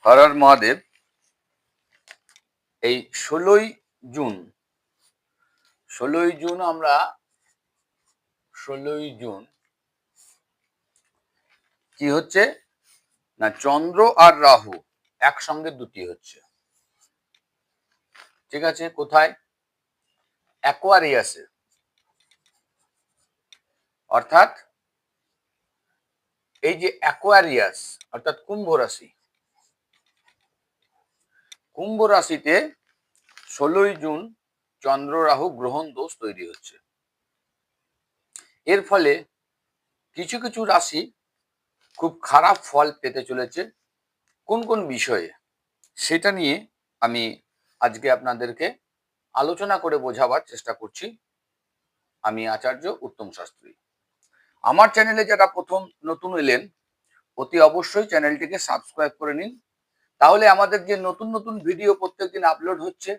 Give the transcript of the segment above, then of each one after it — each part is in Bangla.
হর হর মহাদেব। এই 16ই জুন 16ই জুন কি হচ্ছে না, চন্দ্র আর রাহু একসঙ্গে দুটি হচ্ছে। ঠিক আছে, কোথায়? অ্যাকোয়ারিয়াসে। অর্থাৎ এই যে অ্যাকোয়ারিয়াস অর্থাৎ কুম্ভ রাশি, কুম্ভ রাশিতে 16ই জুন চন্দ্র রাহু গ্রহণ দোষ তৈরি হচ্ছে। এর ফলে কিছু কিছু রাশি খুব খারাপ ফল পেতে চলেছে। কোন কোন বিষয়ে সেটা নিয়ে আমি আজকে আপনাদেরকে আলোচনা করে বোঝাবার চেষ্টা করছি। আমি আচার্য উত্তম শাস্ত্রী। আমার চ্যানেলে যারা প্রথম নতুন এলেন, অতি অবশ্যই চ্যানেলটিকে সাবস্ক্রাইব করে নিন। তাহলে আমাদের যে নতুন নতুন ভিডিও প্রত্যেকদিন আপলোড হচ্ছে,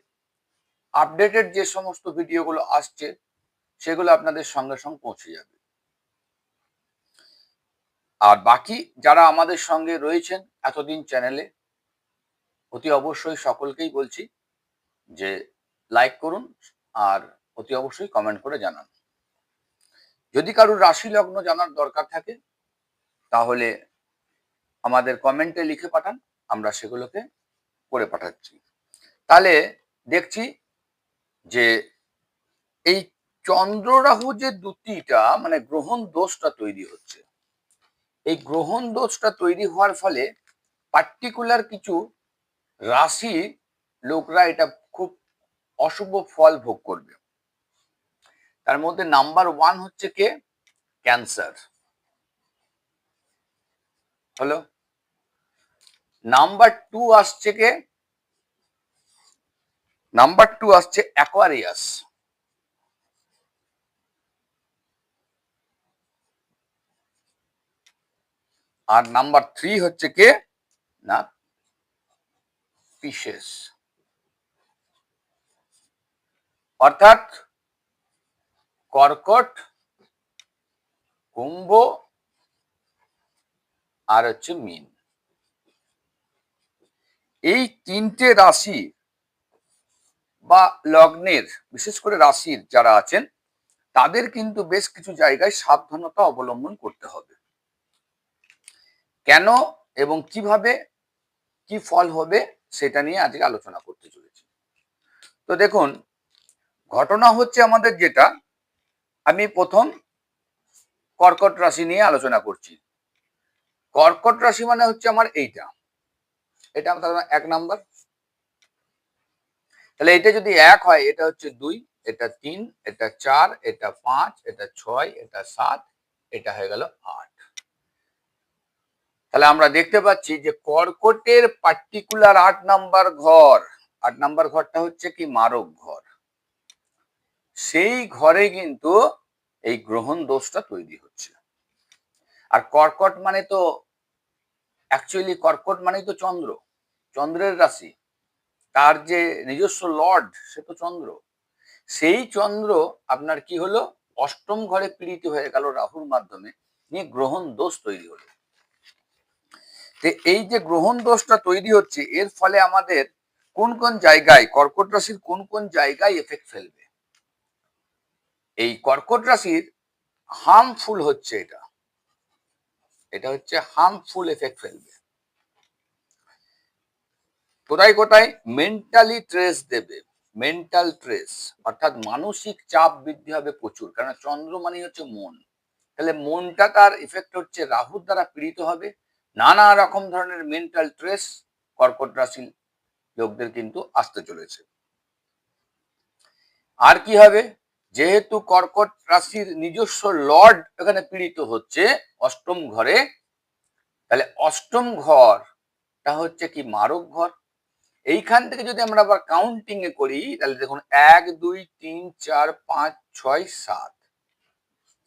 আপডেটেড যে সমস্ত ভিডিওগুলো আসছে, সেগুলো আপনাদের সঙ্গে সঙ্গে পৌঁছে যাবে। আর বাকি যারা আমাদের সঙ্গে রয়েছেন এতদিন চ্যানেলে, অতি অবশ্যই সকলকেই বলছি যে লাইক করুন আর অতি অবশ্যই কমেন্ট করে জানান। যদি কারোর রাশি লগ্ন জানার দরকার থাকে তাহলে আমাদের কমেন্টে লিখে পাঠান, আমরা সেগুলোকে করে পাঠাচ্ছি। তাহলে দেখছি যে এই চন্দ্র রাহু যে দুটিটা মানে গ্রহণ দোষটা তৈরি হচ্ছে, এই গ্রহণ দোষটা তৈরি হওয়ার ফলে পার্টিকুলার কিছু রাশি লোকরা এটা খুব অশুভ ফল ভোগ করবে। তার মধ্যে নাম্বার 1 হচ্ছে কে? ক্যান্সার হলো। নাম্বার 2 আসছে কে? নাম্বার 2 আসছে অ্যাকোয়ারিয়াস। আর নাম্বার 3 হচ্ছে কে না, পিসেস। অর্থাৎ কর্কট, কুম্ভ আর হচ্ছে মীন। এই তিনটে রাশি বা লগ্নের, বিশেষ করে রাশির যারা আছেন, তাদের কিন্তু বেশ কিছু জায়গায় সাবধানতা অবলম্বন করতে হবে। কেন এবং কিভাবে কি ফল হবে সেটা নিয়ে আজকে আলোচনা করতে চলেছি। তো দেখুন, ঘটনা হচ্ছে আমাদের যেটা, আমি প্রথম কর্কট রাশি নিয়ে আলোচনা করছি। কর্কট রাশি মানে হচ্ছে আমার এইটা, এটা আমার 1 নাম্বার। তাহলে এটা যদি 1 হয়, এটা হচ্ছে 2, এটা 3, এটা 4, এটা 5, এটা 6, এটা 7, এটা হয়ে গেল 8। তাহলে আমরা দেখতে পাচ্ছি যে কর্কটের পার্টিকুলার 8 নাম্বার ঘর, 8 নাম্বার ঘরটা হচ্ছে কি মারক ঘর। সেই ঘরে কিন্তু এই গ্রহণ দোষটা তৈরি হচ্ছে। আর কর্কট মানে তো অ্যাকচুয়ালি কর্কট মানেই তো চন্দ্র, চন্দ্রের রাশি। তার যে নিজস্ব লর্ড সে তো চন্দ্র। সেই চন্দ্র আপনার কি হলো, অষ্টম ঘরে পীড়িত হয়ে গেল রাহুর মাধ্যমে, নিয়ে গ্রহণ দোষ তৈরি হলো। এই যে গ্রহণ দোষটা তৈরি হচ্ছে, এর ফলে আমাদের কোন কোন জায়গায়, কর্কট রাশির কোন কোন জায়গায় এফেক্ট ফেলবে? এই কর্কট রাশির হার্মফুল হচ্ছে এটা, এটা হচ্ছে হার্মফুল এফেক্ট ফেলবে। কোথায় কোথায়? মেন্টালি ট্রেস দেবে, মেন্টাল ট্রেস, অর্থাৎ মানসিক চাপ বৃদ্ধি হবে প্রচুর। কারণ চন্দ্র মানে হচ্ছে মন। তাহলে মনটা তার ইফেক্ট হচ্ছে, রাহুর দ্বারা পীড়িত হবে। নানা রকম ধরনের মেন্টাল ট্রেস কর্কট রাশির লোকদের কিন্তু আসতে চলেছে। আর কি হবে? যেহেতু কর্কট রাশির নিজস্ব লর্ড এখানে পীড়িত হচ্ছে অষ্টম ঘরে, তাহলে অষ্টম ঘরটা হচ্ছে কি মারক ঘর। এইখান থেকে যদি আমরা আবার কাউন্টিং এ করি, তাহলে দেখুন 1 2 3 4 5 6 7,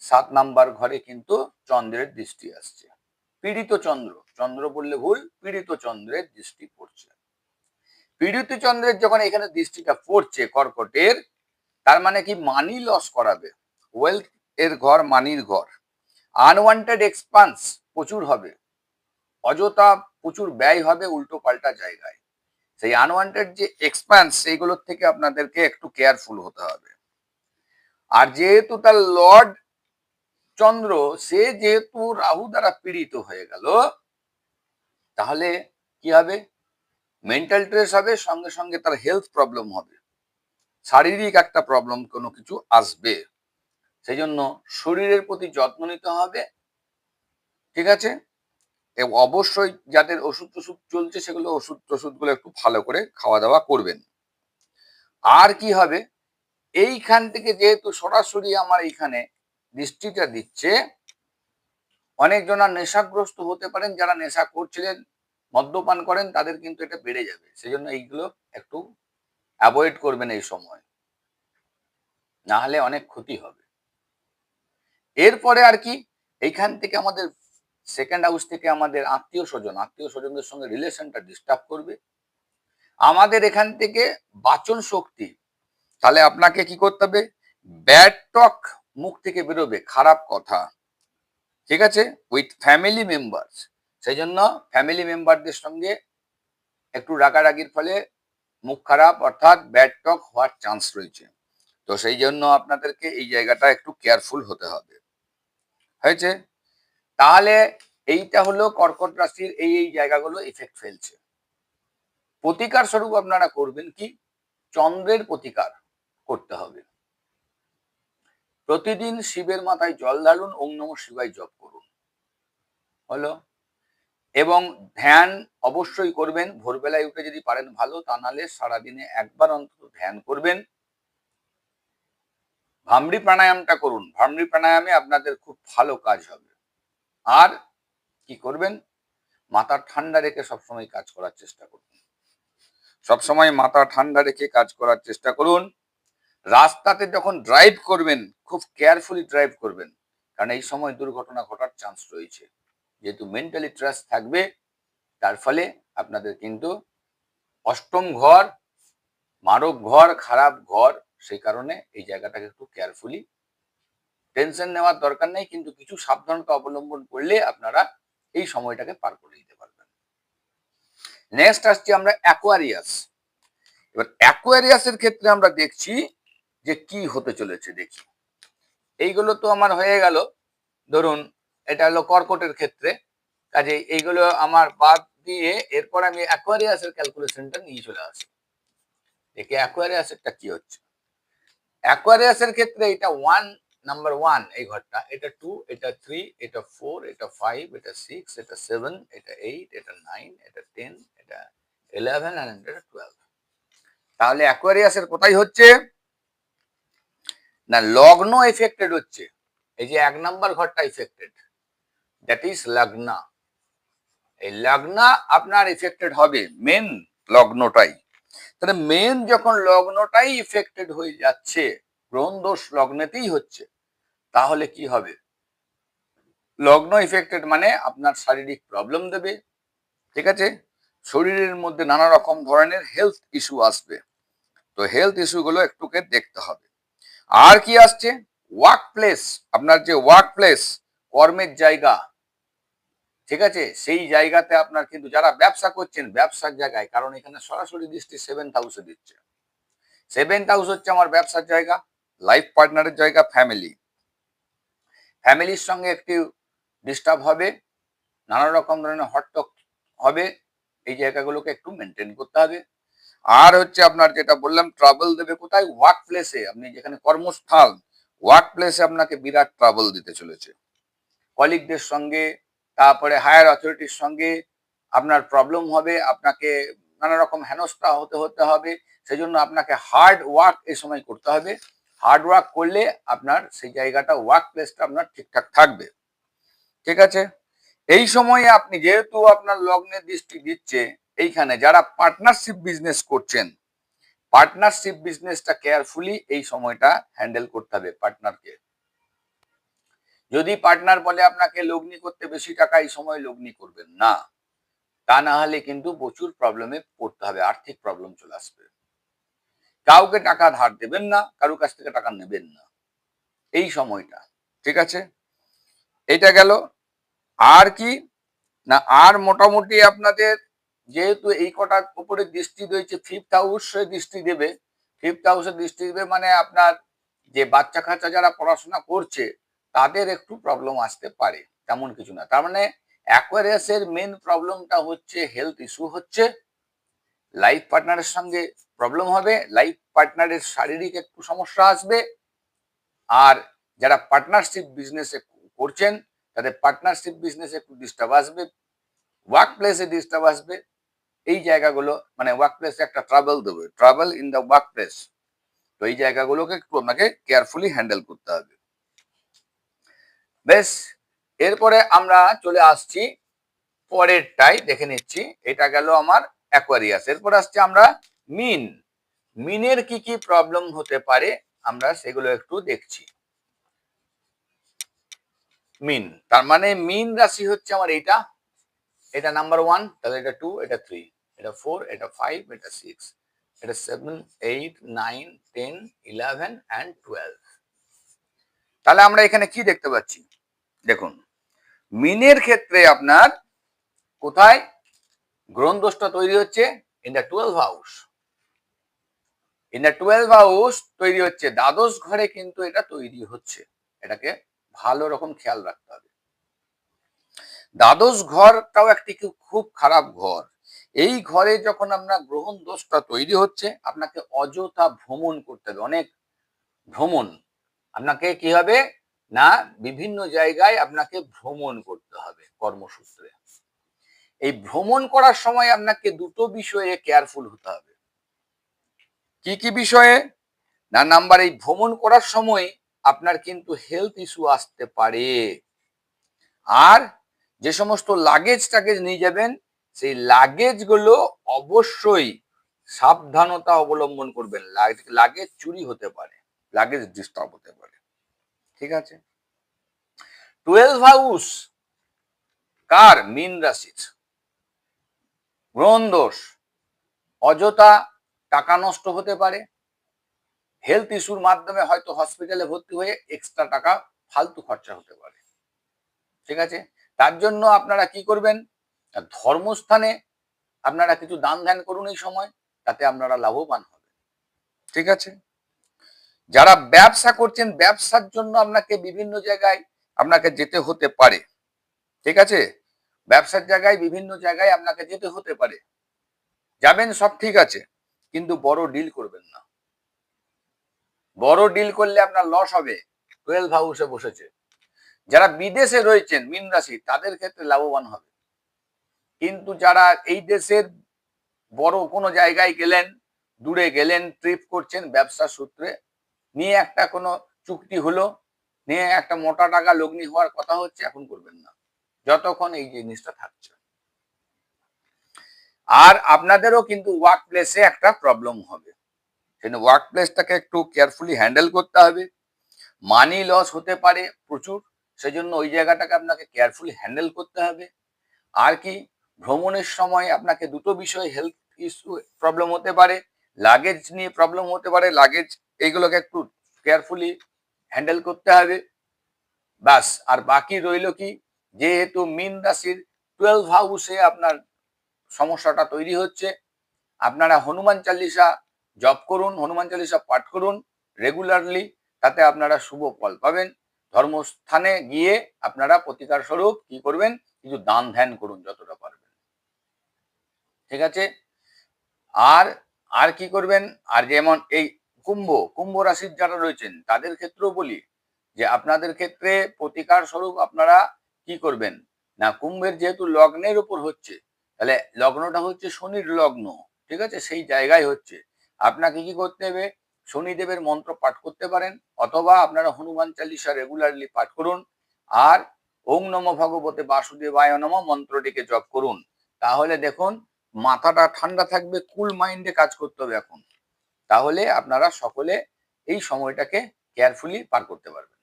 7 নাম্বার ঘরে কিন্তু চন্দ্রের দৃষ্টি আসছে। পীড়িত চন্দ্র, চন্দ্র বললে ভুল, পীড়িত চন্দ্রের দৃষ্টি পড়ছে। পীড়িত চন্দ্রের যখন এখানে দৃষ্টিটা পড়ছে কর্কটের, তার মানে কি মানি লস করাবে। ওয়েলথ এর ঘর, মানির ঘর। আনওয়ান্টেড এক্সপান্স প্রচুর হবে, অযথা প্রচুর ব্যয় হবে উল্টো পাল্টা জায়গায়। সেই আনওয়ান্টেড যে এক্সপেন্স সেইগুলোর থেকে আপনাদেরকে একটু কেয়ারফুল হতে হবে। আর যেহেতু তার লর্ড চন্দ্র সে যেহেতু রাহু দ্বারা পীড়িত হয়ে গেল, তাহলে কি হবে? মেন্টাল স্ট্রেস হবে, সঙ্গে সঙ্গে তার হেলথ প্রবলেম হবে, শারীরিক একটা প্রবলেম কোনো কিছু আসবে। সেই জন্য শরীরের প্রতি যত্ন নিতে হবে, ঠিক আছে? এবং অবশ্যই যাদের ওষুধ টষুধ চলছে সেগুলো ওষুধ টষুধগুলো একটু ভালো করে খাওয়া দাওয়া করবেন। আর কি হবে, এইখান থেকে যেহেতু সরাসরি আমার এইখানে দৃষ্টিটা দিচ্ছে, অনেকজনা নেশাগ্রস্ত হতে পারেন, যারা নেশা করছিলেন, মদ্যপান করেন, তাদের কিন্তু এটা বেড়ে যাবে। সেজন্য এইগুলো একটু অ্যাভয়েড করবেন এই সময়, না হলে অনেক ক্ষতি হবে। এরপরে আর কি, এইখান থেকে আমাদের সেকেন্ড হাউস থেকে আমাদের আত্মীয় স্বজনদের সঙ্গে রিলেশনটা ডিস্টার্ব করবে। আমাদের এখান থেকে বাচন শক্তি, তাহলে আপনাকে কি করতে হবে? ব্যাড টক মুখ থেকে বেরোবে, খারাপ কথা, ঠিক আছে, উইথ ফ্যামিলি মেম্বার্স। সেই জন্য ফ্যামিলি মেম্বারদের সঙ্গে একটু রাগারাগির ফলে মুখ খারাপ অর্থাৎ ব্যাড টক হওয়ার চান্স রয়েছে। তো সেই জন্য আপনাদেরকে এই জায়গাটা একটু কেয়ারফুল হতে হবে। হয়েছে? তাহলে এইটা হলো কর্কট রাশির এই জায়গাগুলো ইফেক্ট ফেলছে। প্রতিকার স্বরূপ আপনারা করবেন কি? চন্দ্রের প্রতিকার করতে হবে। প্রতিদিন শিবের মাথায় জল ঢালুন, ওম নমঃ শিবায় জপ করুন, হলো। এবং ধ্যান অবশ্যই করবেন, ভোরবেলায় উঠে যদি পারেন ভালো, তা নাহলে সারাদিনে একবার অন্তত ধ্যান করবেন। ভামরি প্রাণায়ামটা করুন, ভামরি প্রাণায়ামে আপনাদের খুব ভালো কাজ হবে। আর কি করবেন? মাথা ঠান্ডা রেখে সবসময় কাজ করার চেষ্টা করুন, সবসময় মাথা ঠান্ডা রেখে কাজ করার চেষ্টা করুন। রাস্তাতে যখন ড্রাইভ করবেন খুব কেয়ারফুলি ড্রাইভ করবেন, কারণ এই সময় দুর্ঘটনা ঘটার চান্স রয়েছে। যেহেতু মেন্টালি স্ট্রেস থাকবে, তার ফলে আপনাদের কিন্তু অষ্টম ঘর, মারক ঘর, খারাপ ঘর, সেই কারণে এই জায়গাটাকে একটু কেয়ারফুলি, টেনশন নেওয়ার দরকার নেই, কিন্তু কিছু সাবধানতা অবলম্বন করলে আপনারা এই সময়টাকে পার করে দিতে পারবেন। নেক্সট আসছি আমরা অ্যাকোয়ারিয়াস। এবার অ্যাকোয়ারিয়াসের ক্ষেত্রে আমরা দেখছি যে কি হতে চলেছে, দেখি। এইগুলো তো আমার হয়ে গেল, ধরুন এটা হলো কর্কটের ক্ষেত্রে, কাজে এইগুলো আমার বাদ দিয়ে এরপর আমি অ্যাকোয়ারিয়াসের ক্যালকুলেশনটা নিয়ে চলে আসি। দেখি অ্যাকোয়ারিয়াসেরটা কি হচ্ছে। অ্যাকোয়ারিয়াসের ক্ষেত্রে এটা নাম্বার 1 এই ঘরটা, এটা 2, এটা 3, এটা 4, এটা 5, এটা 6, এটা 7, এটা 8, এটা 9, এটা 10, এটা 11 আর এটা 12। তাহলে অ্যাকোয়ারিয়াসের কোথায় হচ্ছে না, লগ্ন এফেক্টেড হচ্ছে। এই যে 1 নাম্বার ঘরটা এফেক্টেড, দ্যাট ইজ লগ্না। এই লগ্না আপনার এফেক্টেড হবে, মেন লগ্নটাই। তাহলে মেন যখন লগ্নটাই ইফেক্টেড হয়ে যাচ্ছে, গ্রহণ দোষ লগ্নেতেই হচ্ছে, তাহলে কি হবে? লগ্ন ইফেক্টেড মানে আপনার শারীরিক প্রবলেম দেবে, ঠিক আছে, শরীরের মধ্যে নানা রকম ধরনের হেলথ ইস্যু আসবে। তো হেলথ ইস্যুগুলো একটুকে দেখতে হবে। আর কি আসছে? ওয়ার্ক প্লেস, আপনার যে ওয়ার্ক প্লেস, কর্মের জায়গা, ঠিক আছে, সেই জায়গাতে আপনার কিন্তু যারা ব্যবসা করছেন ব্যবসার জায়গায়, কারণ এখানে সরাসরি দৃষ্টি 7th হাউসে দিচ্ছে। 7th হাউস হচ্ছে আমার ব্যবসার জায়গা, লাইফ পার্টনারের জায়গা, ফ্যামিলির সঙ্গে একটু ডিস্টার্ব হবে, নানা রকম ধরনের হটটক হবে, এই জায়গাগুলোকে একটু মেনটেন করতে হবে। আর হচ্ছে আপনার যেটা বললাম, ট্রাবল দেবে কোথায়? ওয়ার্ক প্লেসে, আপনি যেখানে কর্মস্থল, ওয়ার্ক প্লেসে আপনাকে বিরাট ট্রাবল দিতে চলেছে। কলিগদের সঙ্গে, তারপরে হায়ার অথরিটির সঙ্গে আপনার প্রবলেম হবে, আপনাকে নানা রকম হেনস্থা হতে হবে। সেই জন্য আপনাকে হার্ড ওয়ার্ক এই সময় করতে হবে। হার্ড ওয়ার্ক করলে আপনার সেই জায়গাটা, ওয়ার্ক প্লেসটা আপনার ঠিকঠাক থাকবে, ঠিক আছে। এই সময়ে আপনি যেহেতু আপনার লগ্নের দৃষ্টি দিচ্ছে, এইখানে যারা পার্টনারশিপ বিজনেস করছেন, পার্টনারশিপ বিজনেসটা কেয়ারফুলি এই সময়টা হ্যান্ডেল করতে হবে পার্টনারকে। যদি পার্টনার বলে আপনাকে লগ্নি করতে বেশি টাকা, এই সময় লগ্নি করবেন না, তা না হলে কিন্তু প্রচুর প্রবলেমে পড়তে হবে, আর্থিক প্রবলেম চলে আসবে। কাউকে টাকা ধার দেবেন না, কারোর কাছ থেকে টাকা নেবেন না এই সময়টা, ঠিক আছে। এটা গেল। আর কি, না আর মোটামুটি আপনাদের যেহেতু এই কটার উপরে দৃষ্টি রয়েছে, ফিফথ হাউসে দৃষ্টি দেবে। ফিফথ হাউসে দৃষ্টি দেবে মানে আপনার যে বাচ্চা কাচ্চা যারা পড়াশোনা করছে তাদের একটু প্রবলেম আসতে পারে, তেমন কিছু না। তার মানে অ্যাকোয়ারিয়াসের মেন প্রবলেমটা হচ্ছে হেলথ ইস্যু হচ্ছে, লাইফ পার্টনারের সঙ্গে প্রবলেম হবে, লাইফ পার্টনারের শারীরিক একটু সমস্যা আসবে, আর যারা পার্টনারশিপ বিজনেসে করছেন তাদের পার্টনারশিপ বিজনেসে একটু ডিস্টার্ব আসবে, ওয়ার্ক প্লেসে ডিস্টার্ব আসবে। এই জায়গাগুলো মানে ওয়ার্ক প্লেসে একটা ট্রাভেল দেবে, travel in the work place. তো এই জায়গাগুলোকে একটু আপনাকে কেয়ারফুলি হ্যান্ডেল করতে হবে। বেশ, এরপরে আমরা চলে আসছি পরেরটাই, দেখে নিচ্ছি। এটা গেল আমার অ্যাকোয়ারিয়াস। এরপর আসছে আমরা মিন। মিনের কি কি প্রবলেম হতে পারে আমরা সেগুলো একটু দেখছি। মিন, তার মানে মিন রাশি হচ্ছে আমার এইটা, এটা নাম্বার 1, তাহলে এটা 2, এটা 3, এটা 4, এটা 5, এটা 6, এটা 7, 8, 9, 10, 11 and 12। তাহলে আমরা এখানে কি দেখতে পাচ্ছি? দেখুন, মিনের ক্ষেত্রে আপনার কোথায় গ্রহণ দোষটা তৈরি হচ্ছে? In the 12 house. In the 12 house তৈরি হচ্ছে, দ্বাদশ ঘরে কিন্তু এটা তৈরি হচ্ছে। এটাকে ভালো রকম খেয়াল রাখতে হবে। দ্বাদশ ঘরটাও একটি খুব খারাপ ঘর। এই ঘরে যখন আপনার গ্রহণ দোষটা তৈরি হচ্ছে, আপনাকে অযথা ভ্রমণ করতে হবে, অনেক ভ্রমণ। আপনাকে কি হবে না, বিভিন্ন জায়গায় আপনাকে ভ্রমণ করতে হবে কর্মসূত্রে। এই ভ্রমণ করার সময় আপনাকে দুটো বিষয়ে কেয়ারফুল হতে হবে। কি কি বিষয়ে? না, নাম্বার, এই ভ্রমণ করার সময় আপনার কিন্তু হেলথ ইস্যু আসতে পারে। আর যে সমস্ত লাগেজ টাগেজ নিয়ে যাবেন, সেই লাগেজ গুলো অবশ্যই সাবধানতা অবলম্বন করবেন। লাগেজ চুরি হতে পারে, লাগেজ ডিস্টার্ব হতে পারে। ঠিক আছে? 12 হাউস কার? মীন রাশির। গ্রহণ দোষ, অযথা টাকা নষ্ট হতে পারে, হেলথ ইস্যুর মাধ্যমে হয়তো হসপিটালে ভর্তি হয়ে এক্সট্রা টাকা ফালতু খরচা হতে পারে। ঠিক আছে? তার জন্য আপনারা কি করবেন? ধর্মস্থানে আপনারা কিছু দান ধ্যান করুন এই সময়, তাতে আপনারা লাভবান হবেন। ঠিক আছে? যারা ব্যবসা করছেন, ব্যবসার জন্য আপনাকে বিভিন্ন জায়গায় আপনাকে যেতে হতে পারে। ঠিক আছে? ব্যবসার জায়গায় বিভিন্ন জায়গায় আপনাকে যেতে হতে পারে। যাবেন, সব ঠিক আছে, কিন্তু বড় ডিল করবেন না। বড় ডিল করলে আপনার লস হবে। 12 হাউসে বসেছে। যারা বিদেশে রয়েছেন মীন রাশি, তাদের ক্ষেত্রে লাভবান হবে। কিন্তু যারা এই দেশের বড় কোনো জায়গায় গেলেন, দূরে গেলেন, ট্রিপ করছেন ব্যবসার সূত্রে, নিয়ে একটা কোনো চুক্তি হলো, নিয়ে একটা মোটা টাকা লগ্নি হওয়ার কথা হচ্ছে, এখন করবেন না যতক্ষণ এই জিনিসটা থাকছে। আর আপনাদেরও কিন্তু ওয়ার্ক প্লেসে একটা প্রবলেম হবে, সেজন্য ওয়ার্ক প্লেসটাকে একটু কেয়ারফুলি হ্যান্ডেল করতে হবে। মানি লস হতে পারে প্রচুর, সেজন্য ওই জায়গাটাকে আপনাকে কেয়ারফুলি হ্যান্ডেল করতে হবে। আর কি, ভ্রমণের সময় আপনাকে দুটো বিষয় হেলথ ইস্যু প্রবলেম হতে পারে, লাগেজ নিয়ে প্রবলেম হতে পারে, লাগেজ এইগুলোকে একটু কেয়ারফুলি হ্যান্ডেল করতে হবে। বাস, আর বাকি রইল কি, যেহেতু মীন রাশির 12 হাউসে আপনার সমস্যাটা তৈরি হচ্ছে, আপনারা হনুমান চালিসা জপ করুন, হনুমান চালিসা পাঠ করুন রেগুলারলি, তাতে আপনারা শুভ ফল পাবেন। ধর্মস্থানে গিয়ে আপনারা প্রতিকার স্বরূপ কি করবেন? কিছু দান ধ্যান করুন যতটা পারবেন। ঠিক আছে? আর আর কি করবেন? আর যেমন এই কুম্ভ রাশির যারা রয়েছেন তাদের ক্ষেত্রেও বলি যে আপনাদের ক্ষেত্রে প্রতিকার স্বরূপ আপনারা কি করবেন না, কুম্ভের যেহেতু লগ্নের উপর হচ্ছে, তাহলে লগ্নটা হচ্ছে শনির লগ্ন। ঠিক আছে? সেই জায়গায় হচ্ছে, আপনাকে কি করতে হবে? শনিদেবের মন্ত্র পাঠ করতে পারেন, অথবা আপনারা হনুমান চালিসা রেগুলারলি পাঠ করুন। আর ওং নমঃ ভগবতে বাসুদেবায় নমঃ মন্ত্রটিকে জপ করুন। তাহলে দেখুন, মাথাটা ঠান্ডা থাকবে, কুল মাইন্ডে কাজ করতে হবে এখন। তাহলে আপনারা সকলে এই সময়টাকে কেয়ারফুলি পার করতে পারবেন।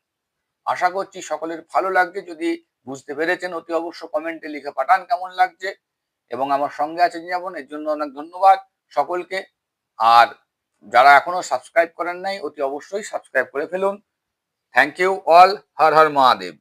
আশা করছি সকলের ভালো লাগছে। যদি বুঝতে পেরেছেন, অতি অবশ্য কমেন্টে লিখে পাঠান কেমন লাগছে। এবং আমার সঙ্গে আছেন যেমন, এর জন্য অনেক ধন্যবাদ সকলকে। আর যারা এখনো সাবস্ক্রাইব করেন নাই, অতি অবশ্যই সাবস্ক্রাইব করে ফেলুন। Thank you all. Har Har Mahadev.